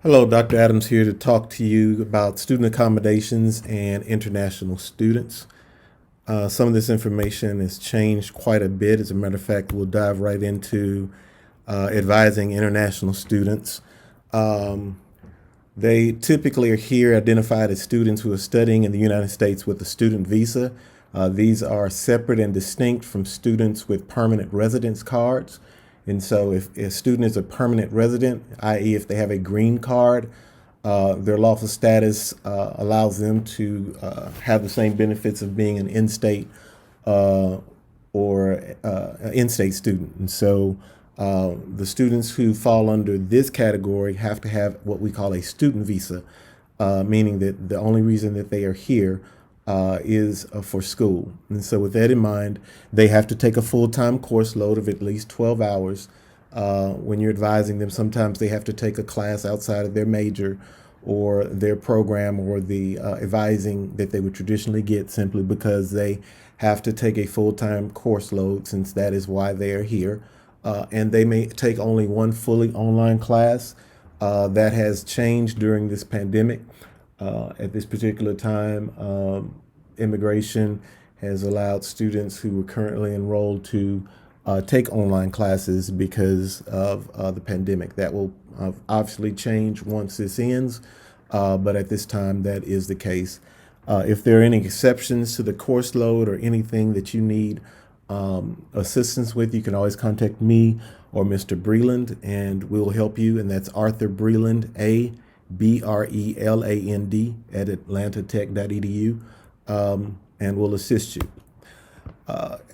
Hello, Dr. Adams here to talk to you about student accommodations and international students. Some of this information has changed quite a bit. As a matter of fact, we'll dive right into advising international students. They typically are here identified as students who are studying in the United States with a student visa. These are separate and distinct from students with permanent residence cards. And so if a student is a permanent resident, i.e. if they have a green card, their lawful status allows them to have the same benefits of being an in-state or an in-state student. And so the students who fall under this category have to have what we call a student visa, meaning that the only reason that they are here is for school. And so with that in mind, they have to take a full-time course load of at least 12 hours. When you're advising them, sometimes they have to take a class outside of their major or their program or the advising that they would traditionally get, simply because they have to take a full-time course load, since that is why they are here. And they may take only one fully online class. That has changed during this pandemic. At this particular time, immigration has allowed students who are currently enrolled to take online classes because of the pandemic. That will obviously change once this ends, but at this time that is the case. If there are any exceptions to the course load or anything that you need assistance with, you can always contact me or Mr. Breland, and we'll help you. And that's Arthur Breland, Breland at atlantatech.edu, and we'll assist you.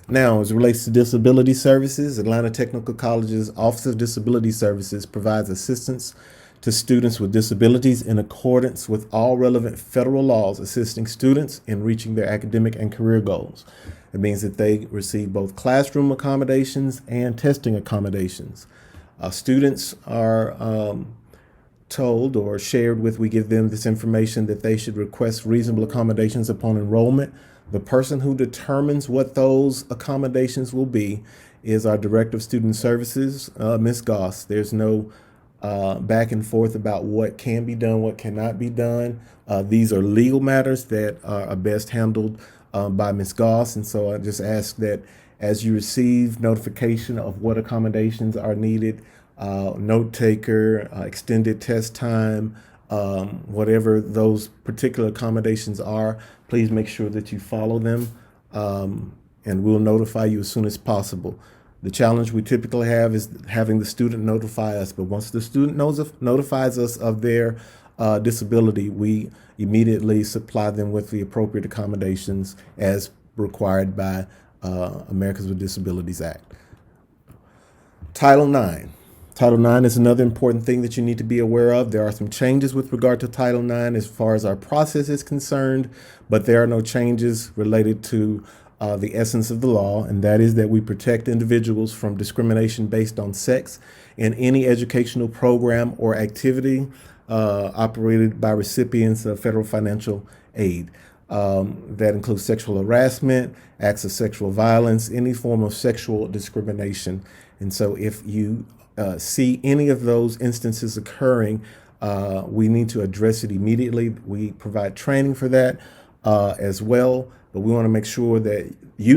Now, as it relates to disability services, Atlanta Technical College's Office of Disability Services provides assistance to students with disabilities in accordance with all relevant federal laws, assisting students in reaching their academic and career goals. It means that they receive both classroom accommodations and testing accommodations. Students are told or shared with, we give them this information that they should request reasonable accommodations upon enrollment. The person who determines what those accommodations will be is our Director of Student Services, Ms. Goss. There's no back and forth about what can be done, what cannot be done. These are legal matters that are best handled by Ms. Goss. And so I just ask that as you receive notification of what accommodations are needed, note taker, extended test time, whatever those particular accommodations are, please make sure that you follow them, and we'll notify you as soon as possible. The challenge we typically have is having the student notify us, but once the student notifies us of their disability, we immediately supply them with the appropriate accommodations as required by Americans with Disabilities Act. Title IX. Title IX is another important thing that you need to be aware of. There are some changes with regard to Title IX as far as our process is concerned, but there are no changes related to the essence of the law, and that is that we protect individuals from discrimination based on sex in any educational program or activity operated by recipients of federal financial aid. That includes sexual harassment, acts of sexual violence, any form of sexual discrimination. And so if you see any of those instances occurring, we need to address it immediately. We provide training for that as well, but we want to make sure that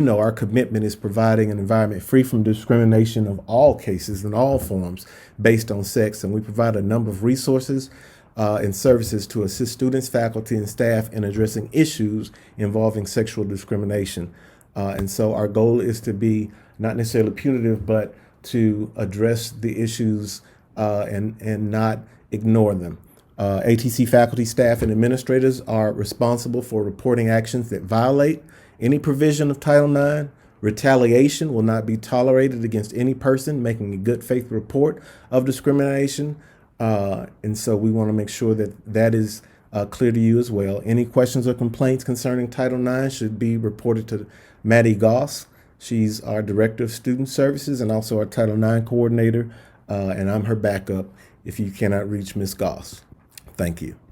our commitment is providing an environment free from discrimination of all cases and all forms based on sex. And we provide a number of resources and services to assist students, faculty, and staff in addressing issues involving sexual discrimination. And so our goal is to be not necessarily punitive, but to address the issues and not ignore them. ATC faculty, staff, and administrators are responsible for reporting actions that violate any provision of Title IX. Retaliation will not be tolerated against any person making a good faith report of discrimination. And so we want to make sure that that is clear to you as well. Any questions or complaints concerning Title IX should be reported to Maddie Goss. She's our Director of Student Services and also our Title IX coordinator, and I'm her backup if you cannot reach Ms. Goss. Thank you.